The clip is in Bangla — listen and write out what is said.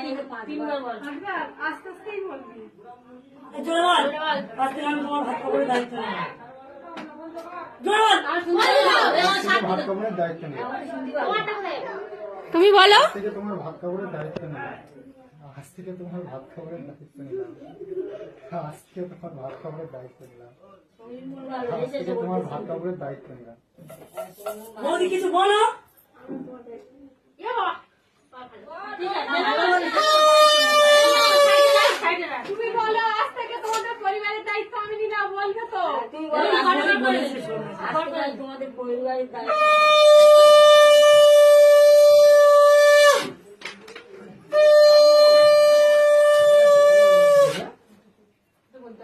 তিনবার বল। আস্তে আস্তেই বলবি। জোরে বল। আজকে আমি তোমার ভাত খাবারের দায়িত্ব নেব। জোরে বল। ভাত খাবারের দায়িত্ব নেব। তুমি বলো। আজ থেকে তোমার ভাত খাবারের দায়িত্ব নেব। আজ থেকে তোমার ভাত খাবারের দায়িত্ব নিলাম। আজ থেকে তোমার ভাত খাবারের দায়িত্ব নিলাম। আজ থেকে তোমার ভাত খাবারের দায়িত্ব নিলাম। বৌদি কিছু বলো। তুমি বলো আজ থেকে তোমাদের পরিবারের দায়িত্ব আমি নিলাম, বলবে তো? তোমাদের পরিবারের দায়িত্ব